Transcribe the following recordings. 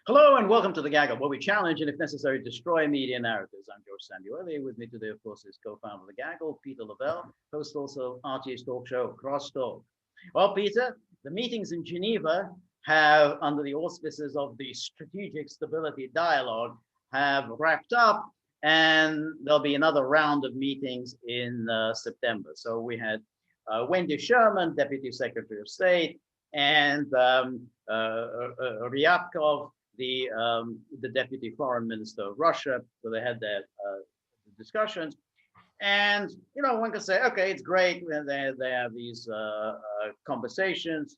Hello and welcome to The Gaggle, where we challenge and, if necessary, destroy media narratives. I'm George Szamuely. With me today, of course, is co-founder of The Gaggle, Peter Lavelle, host also of RT's talk show, Crosstalk. Well, Peter, the meetings in Geneva have, under the auspices of the Strategic Stability Dialogue, have wrapped up, and there'll be another round of meetings in September. So we had Wendy Sherman, Deputy Secretary of State, and Ryabkov, the deputy foreign minister of Russia. So they had their discussions, and one can say, okay, it's great when they have these conversations.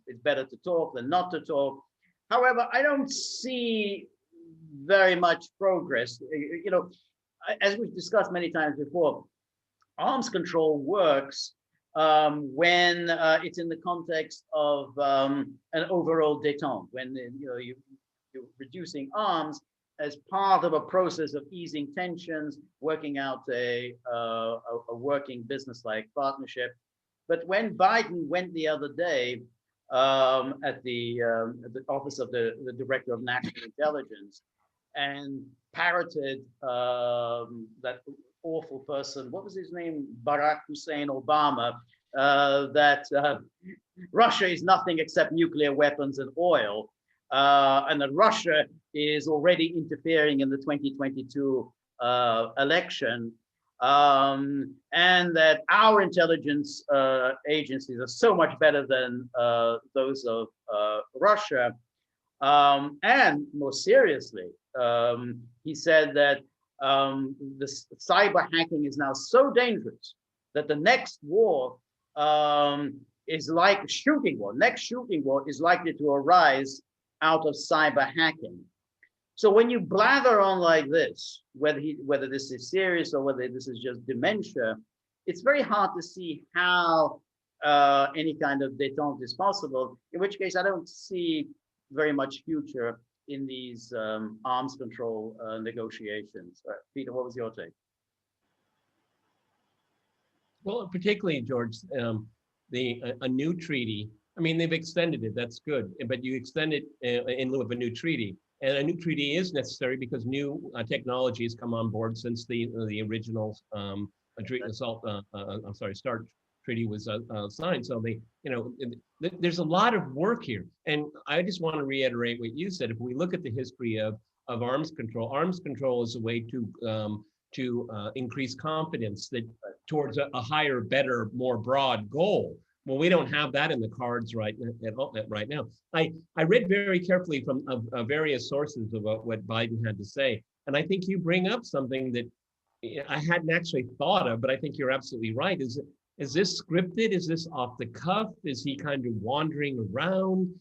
It's better to talk than not to talk. However, I don't see very much progress. As we've discussed many times before, arms control works when it's in the context of an overall détente, when you're reducing arms as part of a process of easing tensions, working out a working business-like partnership. But when Biden went the other day at the office of the Director of National Intelligence and parroted that awful person, what was his name, Barack Hussein Obama, that Russia is nothing except nuclear weapons and oil, and that Russia is already interfering in the 2022 election, and that our intelligence agencies are so much better than those of Russia. And more seriously, he said that this cyber hacking is now so dangerous that the next war is like a shooting war. Next shooting war is likely to arise out of cyber hacking. So when you blather on like this, whether this is serious or whether this is just dementia, it's very hard to see how any kind of détente is possible, in which case I don't see very much future in these arms control negotiations. Peter, what was your take? Well, particularly, George, a new treaty. I mean, they've extended it. That's good, but you extend it in lieu of a new treaty, and a new treaty is necessary because new technology has come on board since the original START treaty was signed. So there's a lot of work here, and I just want to reiterate what you said. If we look at the history of arms control is a way to increase confidence that towards a higher, better, more broad goal. Well, we don't have that in the cards right now. I read very carefully from various sources about what Biden had to say, and I think you bring up something that I hadn't actually thought of, but I think you're absolutely right. Is this scripted? Is this off the cuff? Is he kind of wandering around?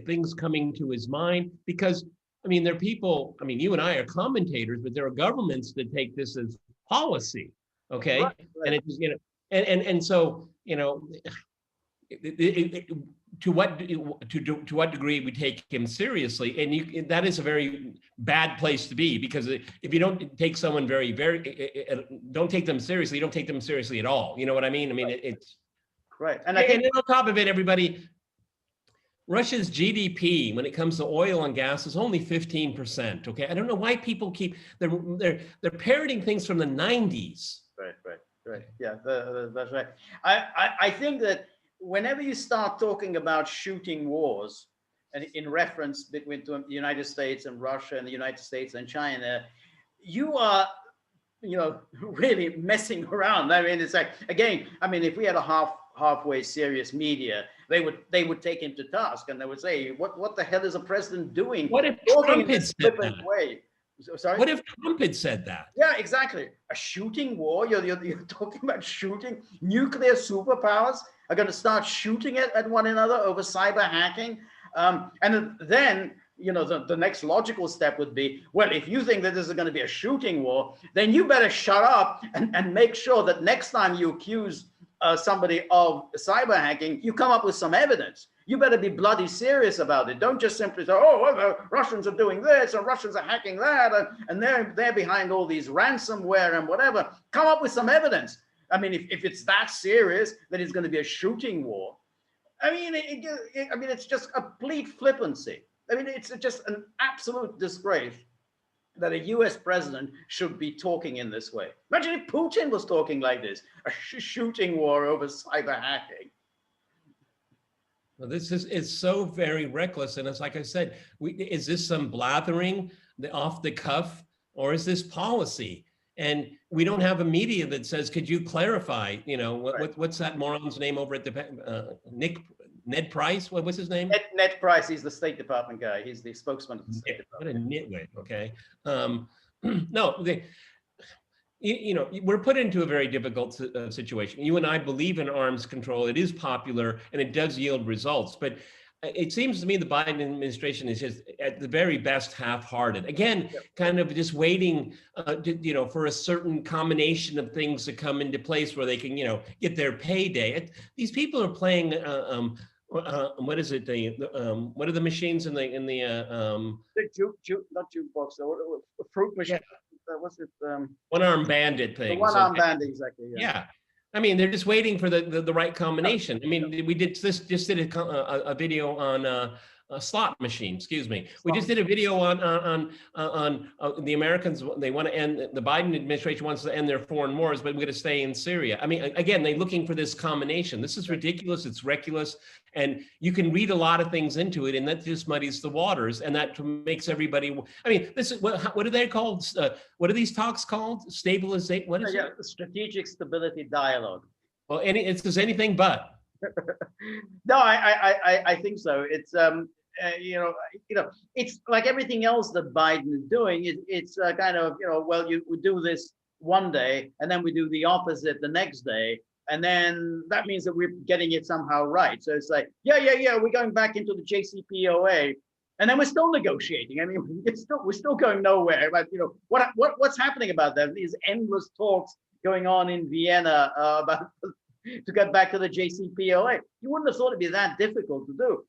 Things coming to his mind? Because, I mean, there are people, I mean, you and I are commentators, but there are governments that take this as policy, okay? Right. And it's, and so, to what degree we take him seriously, and that is a very bad place to be, because if you don't take someone don't take them seriously, you don't take them seriously at all. You know what I mean? I mean, it's right. And on top of it, everybody, Russia's GDP when it comes to oil and gas is only 15%. Okay, I don't know why people they're parroting things from the 90s. Right. Yeah, that's right. I think that whenever you start talking about shooting wars, and in reference between the United States and Russia and the United States and China, you are, really messing around. I mean, it's like, again, I mean, if we had a halfway serious media, they would take him to task, and they would say, what the hell is a president doing? What if Trump had said that? Way? Sorry? What if Trump had said that? Yeah, exactly. A shooting war? You're talking about shooting? Nuclear superpowers are going to start shooting at one another over cyber hacking? And then, the next logical step would be, well, if you think that this is going to be a shooting war, then you better shut up and make sure that next time you accuse somebody of cyber hacking, you come up with some evidence. You better be bloody serious about it. Don't just simply say, oh, well, the Russians are doing this, and Russians are hacking that, and they're behind all these ransomware and whatever. Come up with some evidence. I mean, if it's that serious, then it's going to be a shooting war. I mean, it's just complete flippancy. I mean, it's just an absolute disgrace that a US president should be talking in this way. Imagine if Putin was talking like this, a shooting war over cyber hacking. Well, this is so very reckless. And it's like I said, is this some blathering off the cuff, or is this policy? And we don't have a media that says, could you clarify, what's that moron's name over at the Ned Price? What was his name? Ned Price, he's the State Department guy. He's the spokesman of the State Department. What a nitwit, okay? No, we're put into a very difficult situation. You and I believe in arms control. It is popular and it does yield results. But it seems to me the Biden administration is just at the very best half-hearted. Again, kind of just waiting, for a certain combination of things to come into place where they can, get their payday. These people are playing. What is it? What are the machines in the not jukebox, fruit machine. What's it? One-arm bandit thing. The one-arm bandit, exactly. Yeah. I mean, they're just waiting for the right combination. I mean, we did just did a video on slot machine. Excuse me. We just did a video on the Americans. They want to end. The Biden administration wants to end their foreign wars, but we're going to stay in Syria. I mean, again, they're looking for this combination. This is ridiculous. It's reckless, and you can read a lot of things into it, and that just muddies the waters, and that makes everybody. I mean, this is what are they called? What are these talks called? Stabilization. What is it? Strategic stability dialogue. Well, it says anything but. No, I think so. It's it's like everything else that Biden is doing. It's kind of we do this one day and then we do the opposite the next day, and then that means that we're getting it somehow right. So it's like we're going back into the JCPOA, and then we're still negotiating. I mean, we're still going nowhere. But what's happening about that? These endless talks going on in Vienna about. To get back to the JCPOA, you wouldn't have thought it'd be that difficult to do.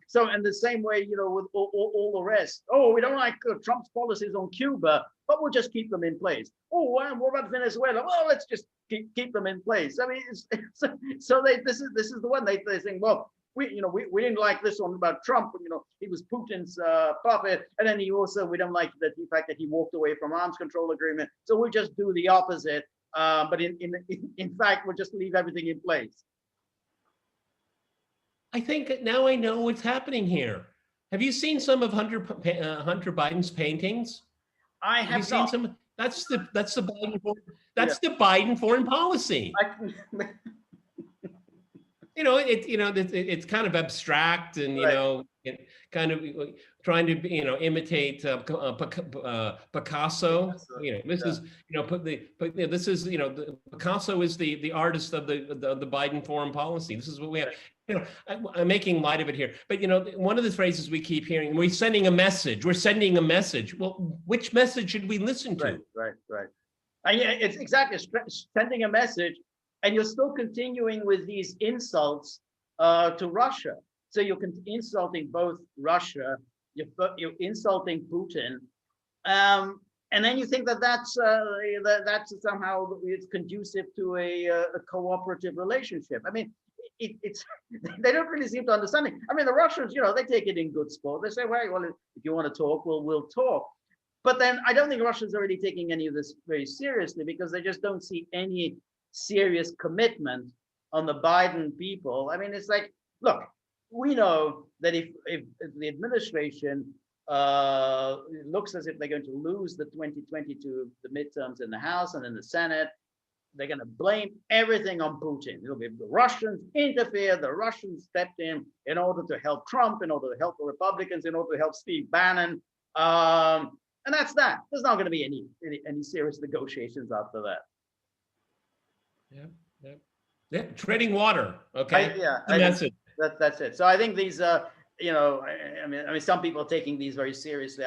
So in the same way, with all the rest, we don't like Trump's policies on Cuba, but we'll just keep them in place. What about Venezuela? Well, let's just keep them in place. I mean, this is the one they think, well, we didn't like this one about Trump. He was Putin's puppet, and then we don't like the fact that he walked away from arms control agreement. So we'll just do the opposite. But in fact, we'll just leave everything in place. I think now I know what's happening here. Have you seen some of Hunter Biden's paintings? I have seen not. Some. That's the Biden foreign policy. It's kind of abstract and kind of trying to imitate Picasso. Picasso is the artist of the Biden foreign policy. This is what we have. I'm making light of it here, but one of the phrases we keep hearing: we're sending a message. We're sending a message. Well, which message should we listen to? Right. And it's exactly sending a message, and you're still continuing with these insults to Russia. So you're insulting both Russia, you're insulting Putin, and then you think that's somehow it's conducive to a cooperative relationship. I mean, it's they don't really seem to understand it. I mean, the Russians, they take it in good sport. They say, well, if you want to talk, we'll talk. But then I don't think Russians are really taking any of this very seriously, because they just don't see any serious commitment on the Biden people. I mean, it's like, look, we know that if the administration looks as if they're going to lose the 2022 the midterms in the House and in the Senate, they're going to blame everything on Putin. It'll be the Russians interfered, the Russians stepped in order to help Trump, in order to help the Republicans, in order to help Steve Bannon. And that's that. There's not going to be any serious negotiations after that. Yeah. Treading water. Okay. Message. That's it. So I think these, I mean, some people are taking these very seriously.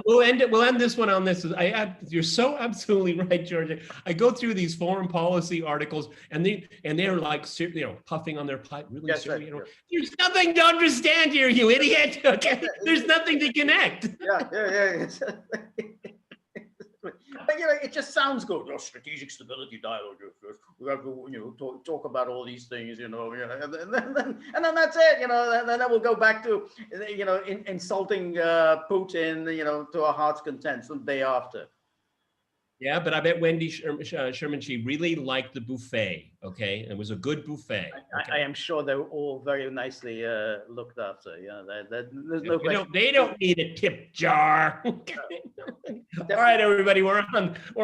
We'll end this one on this. You're so absolutely right, Georgia. I go through these foreign policy articles, and they're like, puffing on their pipe, really serious. Right. There's nothing to understand here, you idiot. Okay, there's nothing to connect. Yeah. But you know, it just sounds good. Oh, strategic stability dialogue. We have to, you know, talk about all these things. You know, and then that's it. You know, and then we'll go back to, you know, insulting Putin. You know, to our heart's content the day after. Yeah, but I bet Wendy Sherman, she really liked the buffet. Okay, it was a good buffet. Okay. I am sure they were all very nicely looked after. Yeah, there's no question. They don't need a tip jar. All right, everybody, we're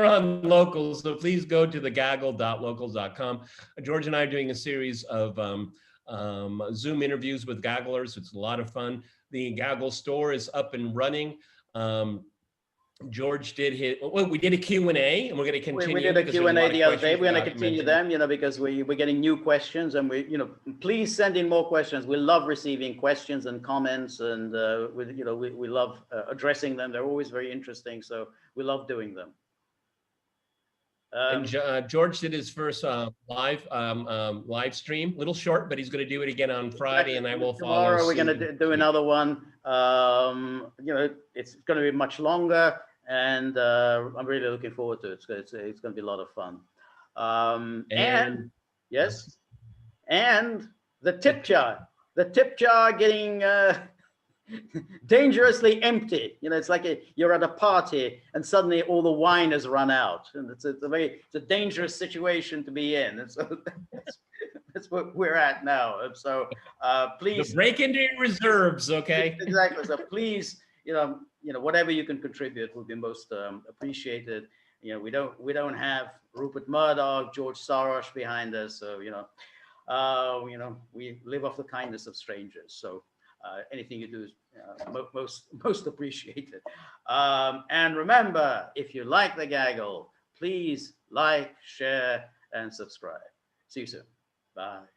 on Locals, so please go to thegaggle.locals.com. George and I are doing a series of Zoom interviews with gagglers. It's a lot of fun. The Gaggle store is up and running. George did we did a Q&A, and we're going to continue. We did a Q&A the other day. We're going to continue them, you know, because we're getting new questions, and we, you know, please send in more questions. We love receiving questions and comments, and we love addressing them. They're always very interesting, so we love doing them. And George did his first live stream, a little short, but he's going to do it again on Friday, and I will follow. Tomorrow we're going to do another one. You know, it's going to be much longer, and I'm really looking forward to it. It's going to be a lot of fun. And yes, and the tip jar getting dangerously empty. You know, it's like you're at a party and suddenly all the wine has run out, and it's a dangerous situation to be in. And so that's what we're at now. And so please break into your reserves, okay? Exactly. So please, you know, whatever you can contribute will be most appreciated. You know, we don't have Rupert Murdoch, George Soros behind us, so you know, we live off the kindness of strangers. So anything you do is most appreciated. And remember, if you like the Gaggle, please like, share, and subscribe. See you soon. Bye.